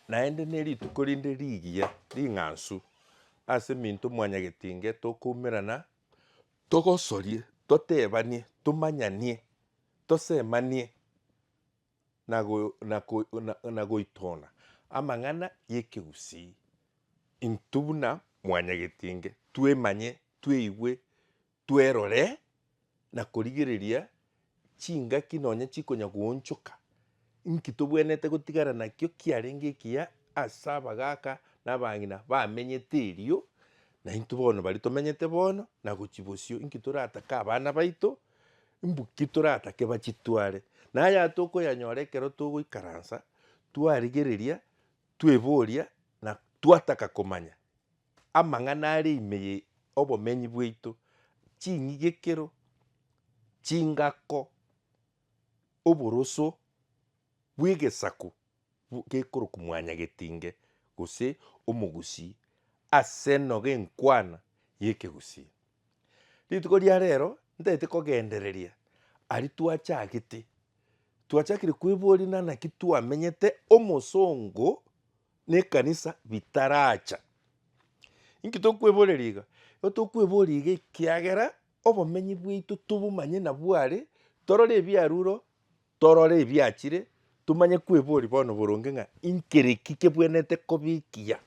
naende nerituko rinde rigiya ring'ansu ase minto mwanyagetinge tokumerana togosorie totebanie tumanyanie tosemanie na goitona amang'ana ya Ekegusii intwe buna mwanyagetinge twemanye tweiwe twerore na korigereria chingaki nonya chikonya gwonchoka inki tobwenete gotigara nakio kiarenge ekiya ase abagaka na abang'ina bamenyete erio na intwe bono bari tomenyete bono na gochia bosio inki torataka abana baito mbuki toratake bachitware naya tokoyanyora ekero togoikaransa twarigereria tweboria na twataka komanya amang'ana are ime obomenyi bwaito ching'igekero chingako oboroso bwa egesaku gekoroka mwanyagetinge gose omogusii ase enogo enkwana ya Ekegusii. Rituko ria rero ntaete kogendereria aria twachakire kweboria na naki twamenyete omosongo na ekanisa bitaracha. Inki tokweboreria iga? Igo tokweboria iga ekiagera obomenyi bwaito tobomanye nabware torore ebiaruro torore ebiachire tumanye kweboria bono boronge ng'a inkereki kebwenete kobikia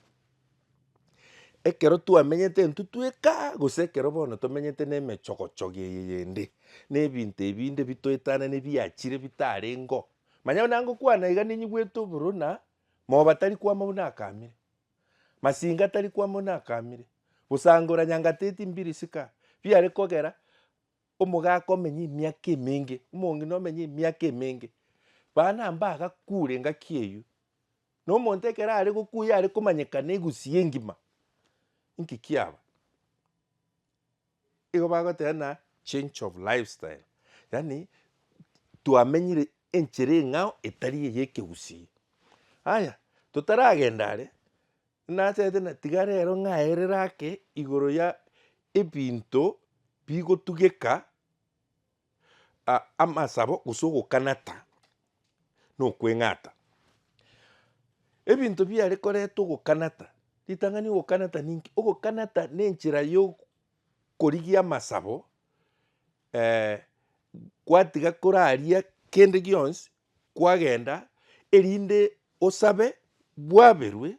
ekero twamenyete intwe tweka gose ekero bono tomenyete na emechogochogo eye yende na ebinto ebinde bitoetane biachire bitarengo manya na ngokwana iga ninyigwete oborona moba tari kwama buna akamire masinga tari kwama buna akamire gosangora nyangateti mbiri sika biare kogera omogaka omenye emiaka emenge omong'ina omenye emiaka emenge bana mbaga kure ngaki eywo na omonto ekero are gokuya are komanyekana Egusii engima inki kiaba igo bagoteba change of lifestyle yaani twamenyire enchera eng'ao etari eye Ekegusii. Aya totaragenda are nachaete tiga rero ng'aerere ake igoro ya ebinto bigotugeka amasabo gose ogokanata na okweng'ata. Ebinto biare koreta ogokanata ritang'ani ogokanata ninki ogokanata na enchera ya okorigia amasabo kwatiga koraria kende gionsi kwagenda erinde osabe bwaberwe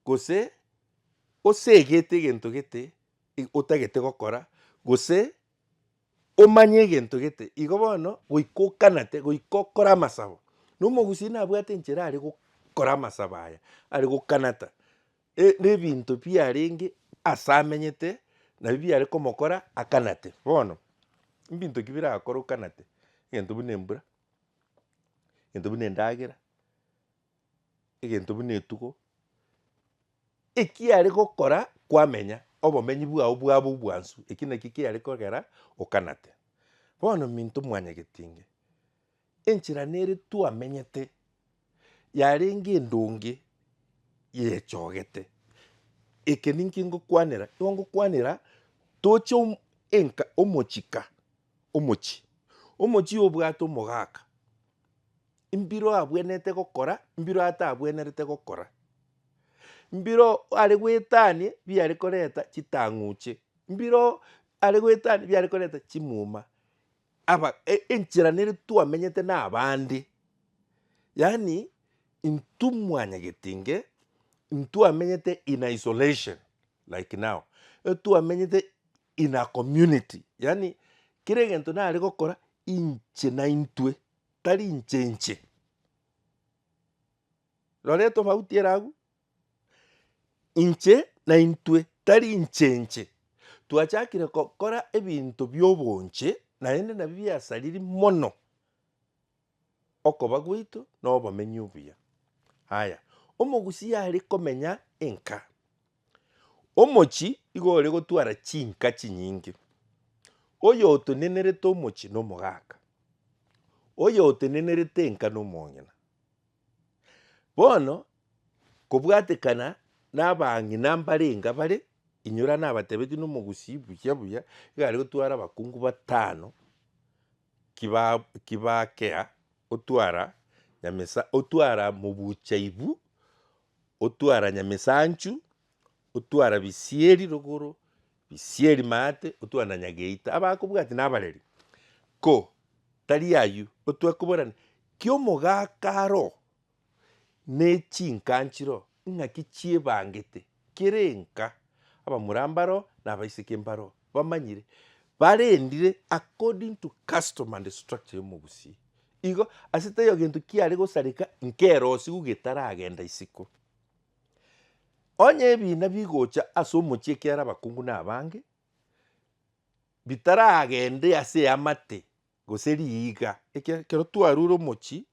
gose osegete egento gete otagete gokora gose omanye egento gete igo bono goika okanate goika okore amasabo na omogusii nabwate enchera are gokora amasabo aya are gokanata na ebinto biarenge ase amenyete nabio biare komokora akanate. Bono mbinto ki biragakora okanate egento buna embura egento buna endagera egento buna etugo ekiare gokora kwamenya obomenyi bwao bwabo obwansu eki naki kiare kogera okanate. Bono minto mwanyagetinge enchera nere twamenyete yarenge endonge yechogete eke ninki ngokwanera igo ngokwanera toche omochika omochi obwate omogaka mbiro abwenete gokora mbiro atabwenerete gokora mbiro are goetania biare koreta chitang'uche mbiro are goetania biare koreta chimuma enchera nere twamenyete na abande yaani intwe mwanyagetinge ntwamenyete in isolation like now twamenyete in a community yaani kere egento nare gokora inche na intwe tari inche rora etofauti ere abwo inche na intwe tari inche twachakire gokora ebinto bia obonche naende nabio biasariri mono okoba gwaito na obomenyi obuya. Aya omogusii are komenya enka omochi igo ore gotwara chinka chinyinge oyo otonenerete omochi na omogaka oyo otenenerete enka na omong'ina bono kobwatekana na abang'ina mbarenga bare inyora nabatebeti na omogusii buya iga are gotwara abakungu 5 kibakea otwara nyamesa otwara mubuchaibu, otwara nyamesa anchu, otwara bisieri rogoro, bisieri maate, otwara na nyageita. Abakobwati nabareri. Ko, tari ayu, otwakoborana, kiomo gakaro, ne chinkanchiro, ng'aki chiebangete, kerenka, abamurambaro, na abaiseke mbaro, bamanyire, barendire according to custom and structure y'omogusii. Igo, asete yo gento kiare gosareka, nkerosi gugetaragenda isiko. Onye ebina bigocha ase omochie ekiara abakungu na abange, bitaragende ase amate, gose riiga, kero twarure omochi,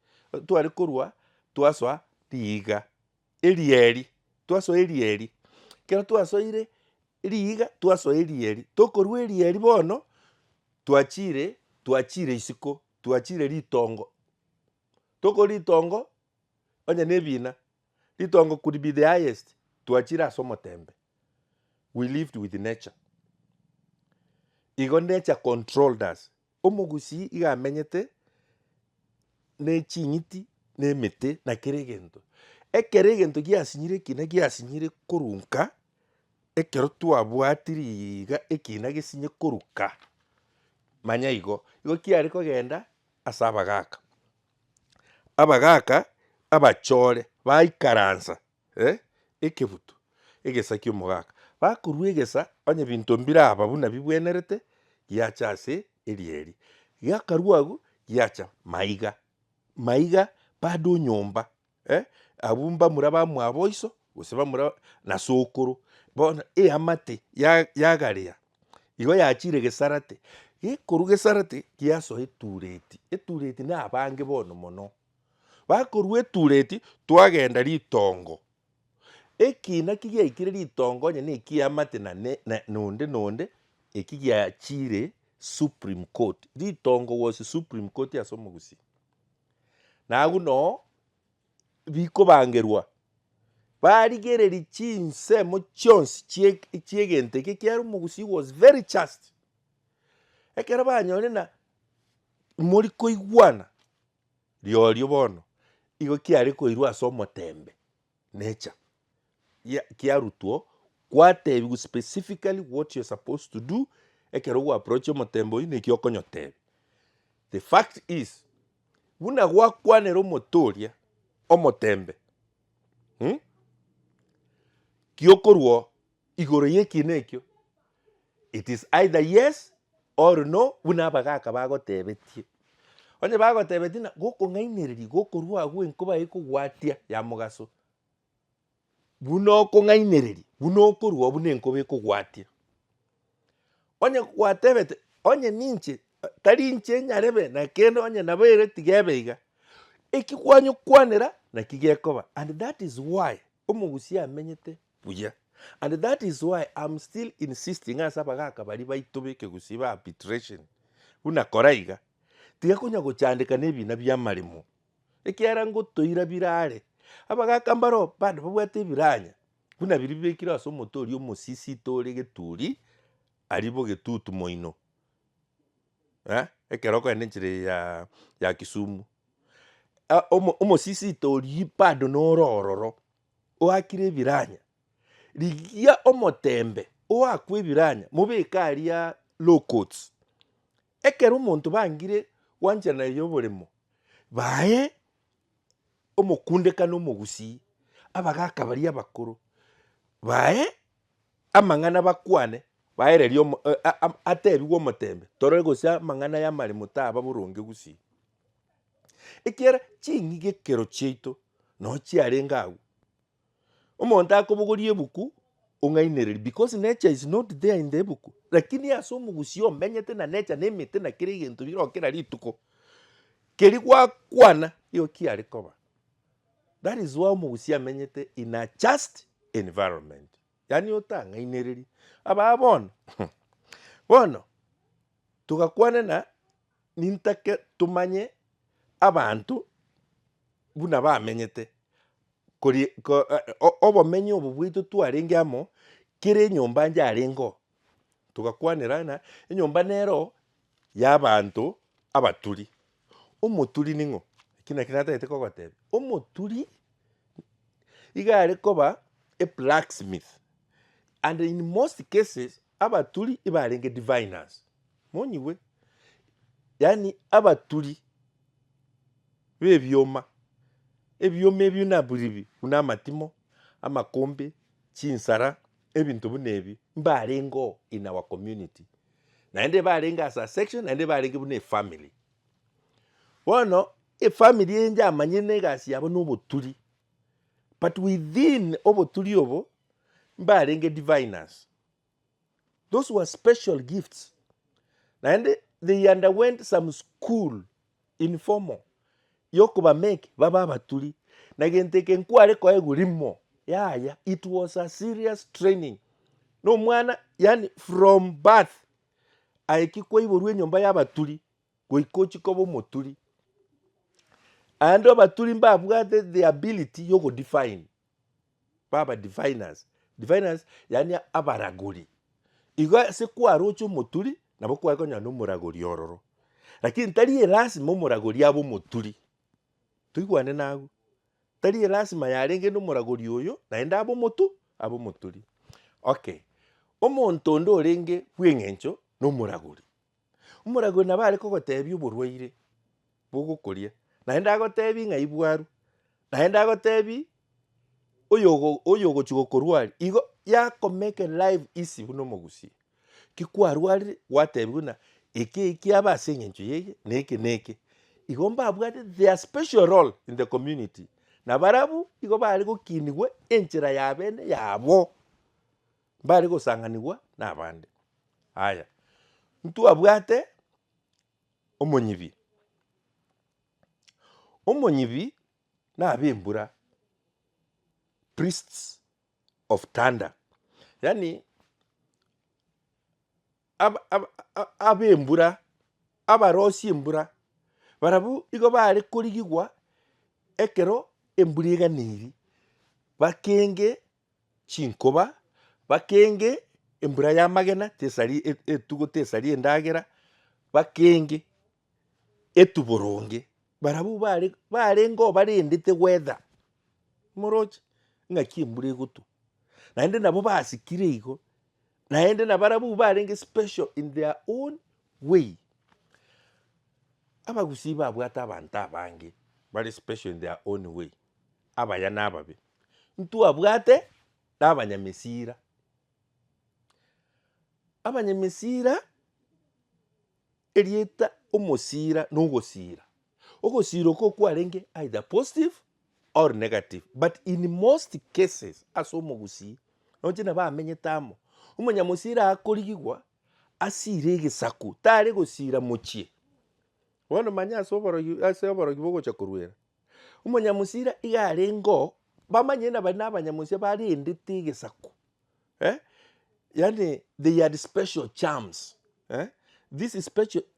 tware korwa, twasoa riiga, erieri, twasoa erieri, kero twasoire riiga, twasoa erieri, tokorwa erieri bono, twachire isiko, twachire ritongo. Toko ritongo, onye nebina, ritongo could be the highest, twachire ase omotembe. We lived with nature. Igo nature controlled us. Omogusii iga amenyete ne ching'iti na emete na kere egento. Ekero egento giasinyire ekina giasinyire korunka, ekero twabwatiri iga ekina gesinye koruka. Manya igo kiare kogenda ase abagaka. Abagaka, abachore, baikaransa, ekebutu, egesa kia omogaka. Bakorwa egesa, onye binto mbiraba buna bibwenerete, giacha ase erieri. Giakarwa agu, giacha maiga. Maiga, bado nyomba. Abwo mbamura bamwa boiso, gose bamura na sokoro. Bona, amate, yagarea. Igo yachire gesarate. Gekorwa gesarate, giasoa etureti. Etureti na abange bono mono. Bakorwa etureti, twagenda ritongo. Ekina kigiaikire ritongo, onye na ekiamate na nonde, ekigiachire Supreme Court. Ritongo was Supreme Court ase omogusii. Na aguno, biko bangerwa. Barigereri chinsemo chionsi chiegente kiara omogusii was very just. Ekero banyore na mori koigwana riorio bono, igo kiare koirwa ase omotembe, nature. Kiarutwo, kwatebiwa specifically what you're supposed to do, ekero gwa approach omotembe oyi nekio okonyoteba. The fact is, buna gwakwanera omotoria, omotembe, kiokorwa igoro yekina ekio, it is either yes or no, buna abagaka bagotebetie. Onye bagotebetie na gokong'ainereri gokorwa agwo enkoba ekogwatia ya mogaso. Buna okong'ainereri, buna okorwa buna enkoba ekogwatia. Onye gwatebete, onye ninche, tari inche nyarebe na kende onye nabere tigebeiga. Ekigwanyo kwanera na kigekoba. And that is why omogusii amenyete buya. And that is why I'm still insisting as abagaka bari baitobe kegusii ba arbitration. Buna koraiga. Tigakonya gochandeka nebina bia marimo. Ekiara ngotoira birare. Abagaka mbaro bado babwate biranya. Buna biri bekira ase omotori omosisi tore geturi aribo getutu moino. Ekero koende nchire ya Kisumu. Omosisi tori bado norororo. Oakire biranya. Rigia omotembe. Oakwe biranya. Mobeka aria low coats. Ekero omonto bangire wanchana yoboremo. Bae omokundeka n'omogusii. Abagaka bari abakoro. Bae amang'ana bakwane. Baereri atebiwa omotembe. Torore gose amang'ana ya maremo taba boronge gusii. Ekiara ching'ige ekero chiaito no chiarenga agwo. Omonto akobogoria ebuku ong'ainereri because nature is not there in the ebuku. Lakini ase omogusii omenyete na nature na emete na kere egento birokera rituko. Keri gwakwana iyo kiare koba. That is why omogusii amenyete in a just environment. Yani otang'ainereri. Aba bono. Bono. Tugakwana na nintake tumanye abantu buna bamenyete. Obomenye obo bwitu twarenge amo kere enyomba njarengo. Tugakwanera na enyomba nero y'abantu abaturi. Omoturi ning'o. kina kinata ete kogotebe omoturi igare koba a blacksmith, and in most cases abaturi ibarenge diviners monyiwe, yani abaturi bebyoma ebyoma ebyo naburibi unamatimo amakombe chinsara ebintu bunebi mbarengo in our community, naende barenga as a section, naende barenge bune family. Bono family enje amanye negasi yabo noboturi, but within oboturi obo mbarenge diviners. Those were special gifts, naende they underwent some school informal yokuba make baba baturi nagenteke nkware kwa egurimo yaya. It was a serious training. No mwana yani from birth aikikwa iborwe nyomba y'abaturi goikochi kobo moturi, and abaturi mbabwate the ability yogo define baba diviners. Diviners yani abaraguri igo se kwarocho moturi nabo kwakonya no muraguri ororo, lakini tari lazima muraguri abo moturi tuigwane nago, tari lazima yarenge no muraguri oyo naenda abo moturi. Okay, omonto ndo orenge bweng'encho no muraguri, umuraguri nabare kogotebia oborwaire bogokoria, naenda agotebi ng'ai bwaru, naenda agotebi oyo ogochigokorwari igo yakomeke life easy buna omogusii kikwarwarire gwatebi buna eke aba ase eng'encho yeye neke igo mbabwate their special role in the community, na barabu igo bari gokinigwe enchera ya bene yabo bari gosang'anigwa na abande. Aya ntwabwate omonyibi na abembura priests of thunder, yani abembura abarosi embura barabu igo bari korigigwa ekero embura eganiri bakenge chinkoba, bakenge embura ya magena tesari etugo tesari endagera, bakenge etuboronge barabu barengo barendete weather morochi ng'aki embura egotu, naende nabo basikire igo, naende nabarabu barenge special in their own way. Abagusii babwate abanto abange bari special in their own way, abaya nababe ntwabwate nabanyamesira. Abanyamesira erieta omosira nogosira, ogosira oko kwarenge either positive or negative, but in most cases ase omogusii noche nabo amenyetamo omonyamosira akorigigwa asire egesaku tare gosira mochie. Bono manya ase oborogi bogocha korwera omonyamosira iga arengo bamanye nabari nabanyamosira barendete egesaku, yani they had special charms. These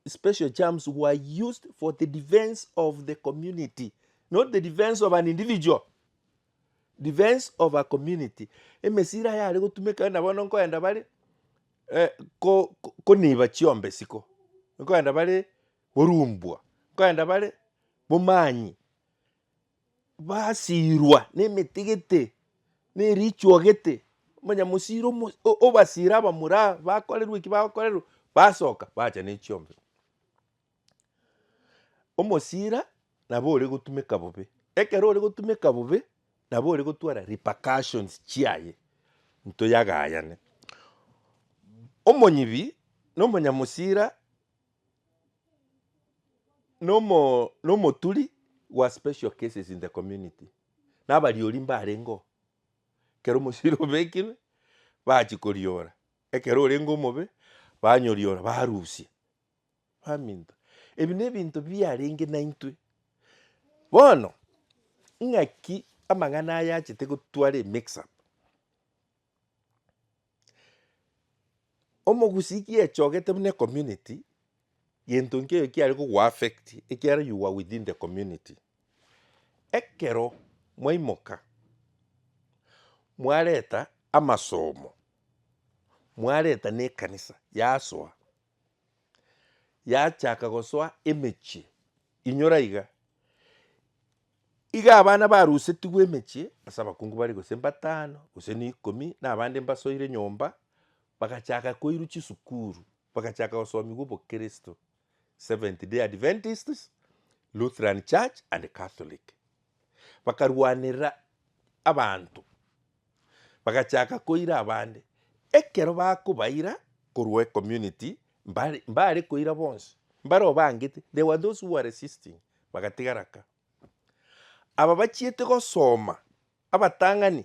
special charms were used for the defense of the community, not the defense of an individual, defense of a community. Emesira yare gotumeka nabono nkoenda bari koniba chiombe siko, nkoenda bari borumbwa, nkoenda bari bomanyi basirwa nemetigete nerichuogete monyamosira obasira abamura bakorerwa eki bakorerwa basoka bacha nechiombe. Omosira nabo ore gotumeka bobe, ekero ore gotumeka bobe nabo ore gotwara repercussions chiaye ntoyagayane. Omonyibi nomonyamosira nomoturi were special cases in the community, nabariori mbarengo kero omosira obekirwe bachikoriora, ekero orengo omobe banyoriora barusia baminto. Ebi nebinto biarenge naintwe bono ng'aki amang'ana aya achete gotwara emix up. Omogusii kiechogete buna community gento nkeo kiare kogoaffect ekiara you are within the community. Ekero mwaimoka mwareta amasomo, mwareta na ekanisa yasoa yachaka gosoa emechie inyora iga iga abana barusetigwe emechie ase abakungu bari gose 5 gose ni 10 na abande mbasoire nyomba bagachaka koiru chisukuru bagachaka gosomigwa obokristo Seventh Day Adventists, Lutheran Church and Catholic. Bakarwanira abantu bagachaka koira abande ekero bakubaira korwa community mbare koira bonse mbaro bangete they were those who were resisting bagatigaraka aba bachiete gosoma abatangani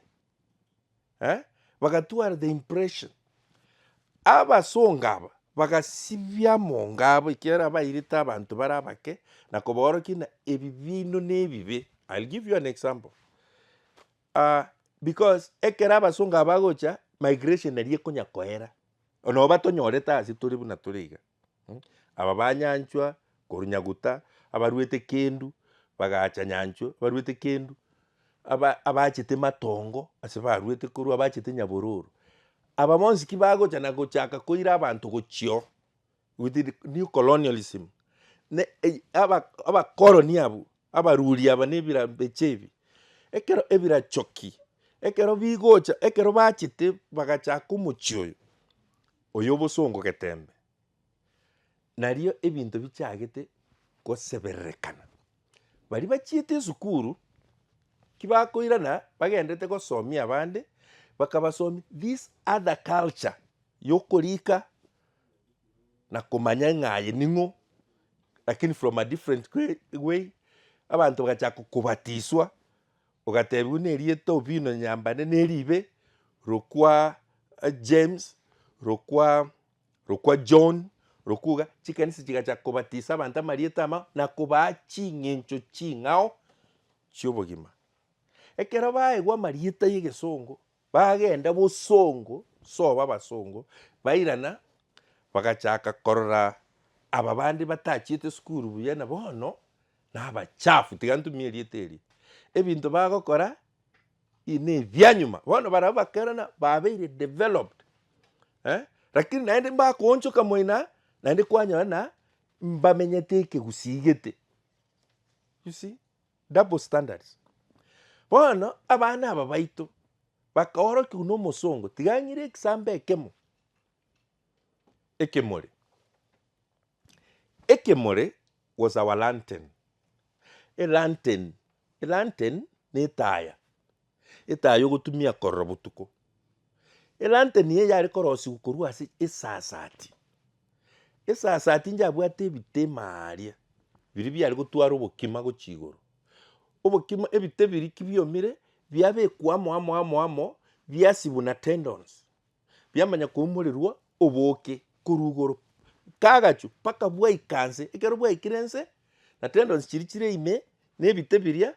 bagatwara the impression abasonga bagasibya mongabo ikera bayirita abantu barabake nakoborokina ebibino nebibe. I'll give you an example. Because ekera abasonga bagocha migration nari konya koera ono batonyoreta asi turi buna turiga aba banyanchwa korunyaguta abaruete kendu bagacha nyanchwa baruete kendu abachete matongo ase baruete koru abachete nyabororo aba monsi kibagocha na gochaka koira abantu gochio with the new colonialism ne aba colony abu abaruri aba nebira bechevi ekero ebira choki ekero bigocha ekero bachite bagachaka umuchio oyo bosongo getembe nario ebinto bichagete goseberekana bari bachiete sukuru kibakoirana bagendete gosomia abande bakabasomi this other culture yokorika na kumanya ng'aye ningo lakini from a different way abantu bagachaka kubatiswa ugatebu nerieto bino nyambane neribe rokwa James rokwa John rokuga chikanisi chigachaka kubatisa abantu amarietama na kubachi ngencho chingao cyobogima ekero baegwa marieta y'egesongo bagenda bosongo soba basongo bairana bagachaka korora aba bandi batachite skuru buyana bono nabachafu tigantumie rieteri ebinto bagokora ine byanyuma bono barabakerana babeire developed lakini naende bakonchoka moina naende kwanyana mbamenyete kegusigete. You see double standards. Bono abana aba baito bakahoro kuno mosongo tiganyire example ekemore was our lantern. A lantern ni taya etayo gutumia korro butuko. A lantern ye yari korosi gukorwa ase esasati njabwate bitemaria biri byari gutwara obokima gochigoro obokima ebite biri kibyomire byabekwa amo byasibuna tendons byamanya kumulirwa oboke kurugoro kagachu paka bwa ikanse ekero bwa ikirense na tendons chiri ime nebite birya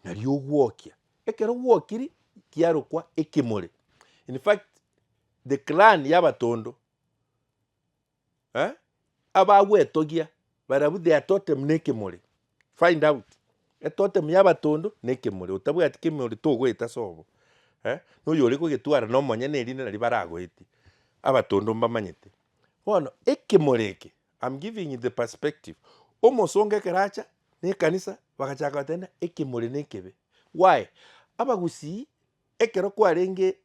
nari ogwokia ekero gwokiri kiarokwa ekimore. In fact the clan y'abatondo abagwetogia barabu they are totem nekemore. Find out totem y'abatondo nekemore utabwa ati kemore togweta sobo no yore ko getwara no monyene rine nari baragweti abatondo mbamanyete bono ekemoreke. I'm giving you the perspective omosonge keracha ne kanisa bagachaka tena ekemore nekebe. Why Abagusii ekero kwarenge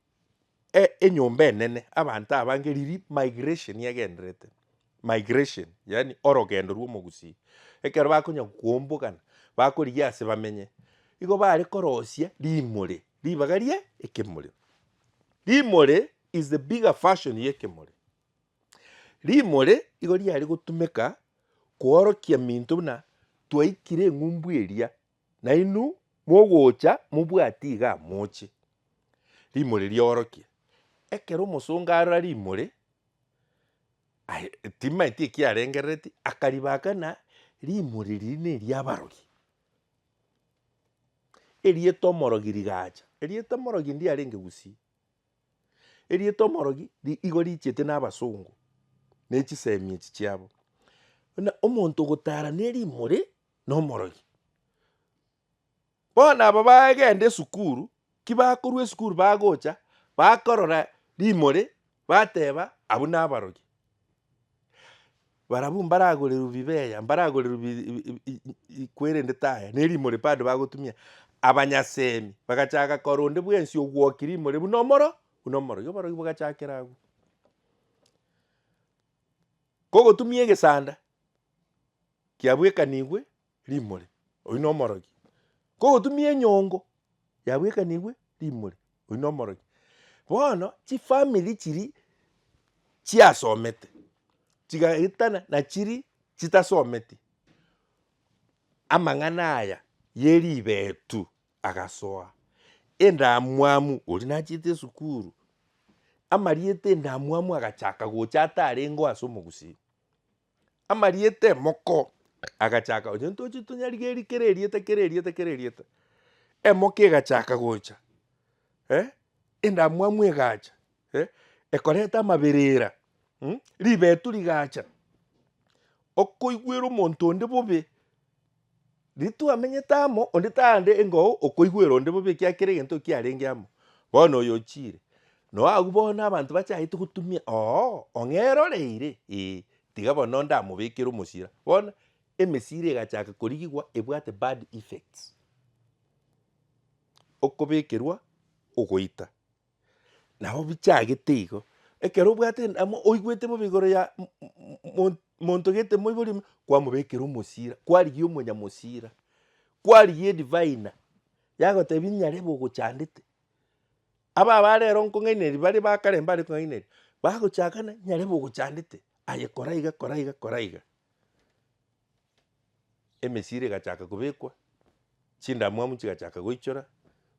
enyomba enene abantu abangeriri migration yagendrete migration yani orogendo rw'omogusii ekero bakonya kuombogana bakorigia ase bamenye igo bari korosia rimore ribagarie ekemore. Rimore is the bigger version y'ekemore. Rimore igo riari gutumeka kuorokia minto buna twaikire eng'umbu eria na inu mogocha mubwati iga moche rimore riorokia ekero omosonga arora rimore timaiti ekiarengereti akaribakana rimore rine riabarogi erietomorogi rigacha erietomorogi ndiarenge Gusii erietomorogi igo richete n'abasongo nechisemi echi chiabo na omonto gotara nerimore nomorogi bona aba bagende sukuru kibakorwa esukuru bagocha bakorora rimore bateba abu n'abarogi barabu mbaragorera bibeya mbaragorera kwerende taya nerimore pande bagotumia abanyasemi bagachaka koronde bwensi ogwokiri imore bunomoro yoboro bagachakera agu kogotumia egesanda kiabwekanigwe rimore oyu nomorogi kogotumia enyongo yabwekanigwe rimore oyu nomorogi bono chifamily chiri chiasomete chigahitana na chiri chitasometi amang'ana aya yeribetu agasoa endamwamu ori nachite sukuru amariete endamwamu agachaka gocha atarengo ase omogusii amariete moko agachaka oche ntochi tonyarigeri kereriete emoke egachaka gocha endamwamu egacha ekoreta amaberera ribetu rigacha okoigwera omonto onde bobe ritu amenyete amo onde tande engao okoigwera onde bobe kiakere egento kiarenge amo bono oyo ochire no agu bono abanto bachaete gotumia ong'eroreire tiga bono ndamobekera omosira bono emesira egachaka korigigwa ebwate bad effects okobekerwa ogoita nabo bichagete igo ekero obwate amo oigwete bobe igoro ya monto gete moibori kwamobekera omosira kwarigia omonyamosira kwarigia edivina yagotebi nyarebe ogochandete aba barero nkong'aineri bari bakare mbare kong'aineri bagochakana nyarebe ogochandete aye kora iga emesira egachaka kobekwa chindamwamu chigachaka goichora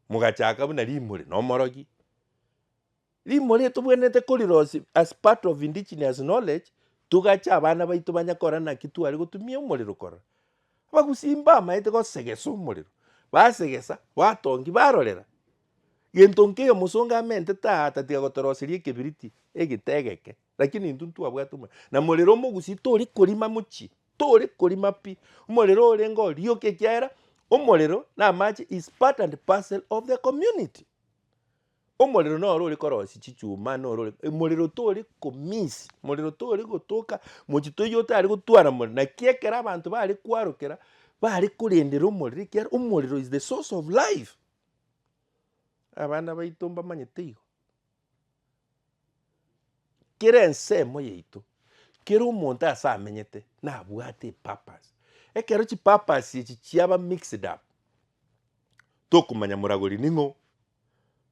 mogachaka buna rimore nomorogi rimore tobwenete korirosi as part of indigenous knowledge tugacha abana baito banyakora naki twari gotumia omorero kora Abagusii mbamaete gosegesa omorero basegesa batongi barorera gento nkeiyo mosonga amente tata tiga gotoroseria ekebiriti egetegeke lakini intwe twabwate omorero na morero omogusii tori korima mochi tori korima pi omorero orenge orioka ekiagera omorero na amache is part and parcel of the community omorero noro ore korosi chichuma noro omorero tori komisi morero tori gotoka mochito yote ari gotwara morero na kiekera abantu bari kwarokera bari kurendera omorero kiara omorero is the source of life abana baito mbamanyete igo kera ensemo yaito kera omonto ase amenyete nabwate epurpose ekero chipurpose echi chiaba mixed up tokomanya moragori ning'o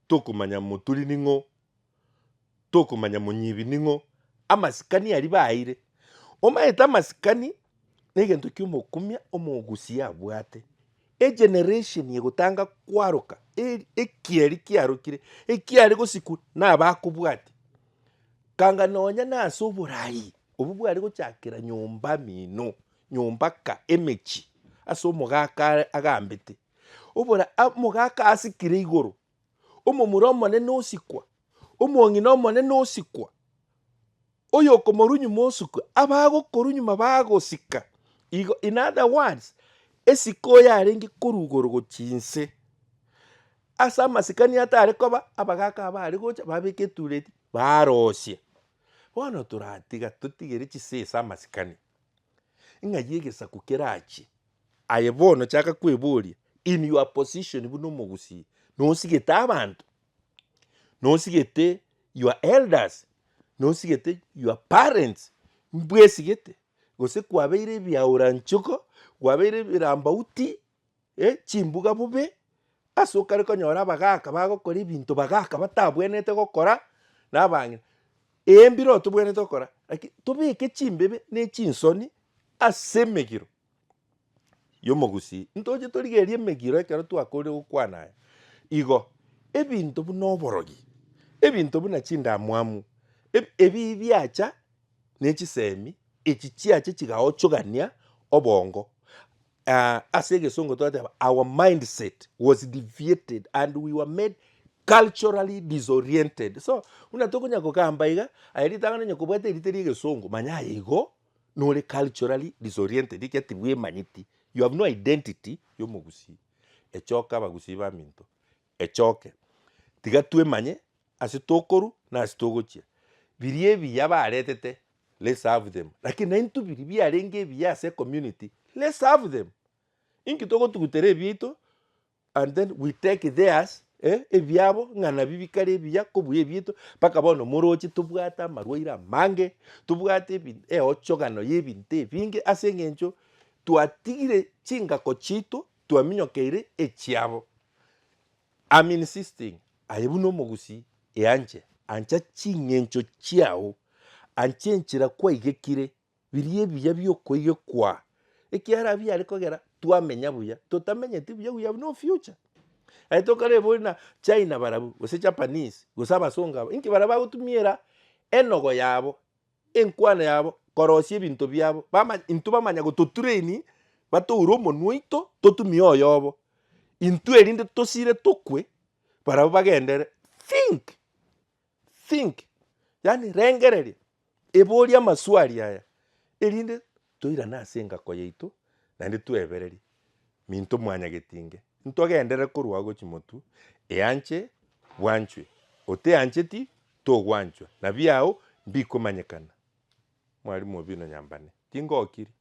tokomanya moturi ning'o tokomanya monyibi ning'o amasikani ari baire omaete amasikani na egento kia omokumia omogusii abwate egeneration egotanga kwaroka ekiari kiarokire ekiari gosiku nabakobwati kanga nonya nase oborai obu bwari gochakera nyomba mino nyomba ka emechi ase omogaka agambete obora omogaka asikire igoro omomura omonene osikwa omong'ina omonene osikwa oyo okomorunyuma osikwa abagokorunyuma bagosika igo in other words esiko oyo arenge korugoro gochinse ase amasikani atare koba abagaka abare gocha babeka etureti barosia bono toratiga totigere chisese amasikani ng'ai egesaku kerachi aye bono chaka kweboria in your position buna omogusii nosigete abantu nosigete your elders nosigete your parents mbwesigete gose kwabeire ebiaura nchoko kwabeire ebirambauti chimbuga bube ase okare konyora abagaka bagokora ebinto bagaka batabwenete gokora nabang'ina embiro tobwenete gokora lakini tobeke chimbebe na echinsoni ase emegiro y'omogusii ntoche torigerie emegiro ekero twakorire gokwana aya igo ebinto buna oborogi ebinto buna chindamwamu ebi biacha na echisemi echi chiacha chigaochogania obongo ase egesongo twateba our mindset was deviated and we were made culturally disoriented so una tokonya kokamba iga airitangana nyakobwate eriteri egesongo manya igo nore culturally disoriented iketi bwemanyiti you have no identity y'omogusii echoka abagusii baminto echoke tiga twemanye ase tokoru na ase togochia biri ebiya baretete let's have them lakini naintu biri biarenge ebiya ase community let's have them inki togotugutera ebiito and then we take theirs ebyabo ng'ana bibikare ebiya kobuya ebieto mpaka bono morochi tubwate amarwaire amange tubwate eochogano ya ebinto ebinge ase eng'encho twatigire chingako chito twaminyokeire echiabo. I'm insisting aye buna omogusii eanche ancha ching'encho chiao anche enchera kwaigekire biria ebiya biokoigekwa ekiara biare kogera twamenya buya totamenyeti buya we have no future. Aitokare bona China barabu gose Japanese gose abasonga inki baraba gutumiera enogo yabo enkwana yabo korosia ebinto byabo into bamanya gototraini batoura omonwa oito totumia oyobo into erinde tosire tokwe barabo bagendere think yani rengereria eboria amaswali aya erinde toirana ase engako yaito naende twebereri minto mwanya getinge ntogendere korwa gochi motu eanche bwanchwe oteancheti togwanchwa na biao mbikomanyekana mwarimu obino nyambane tingokiri.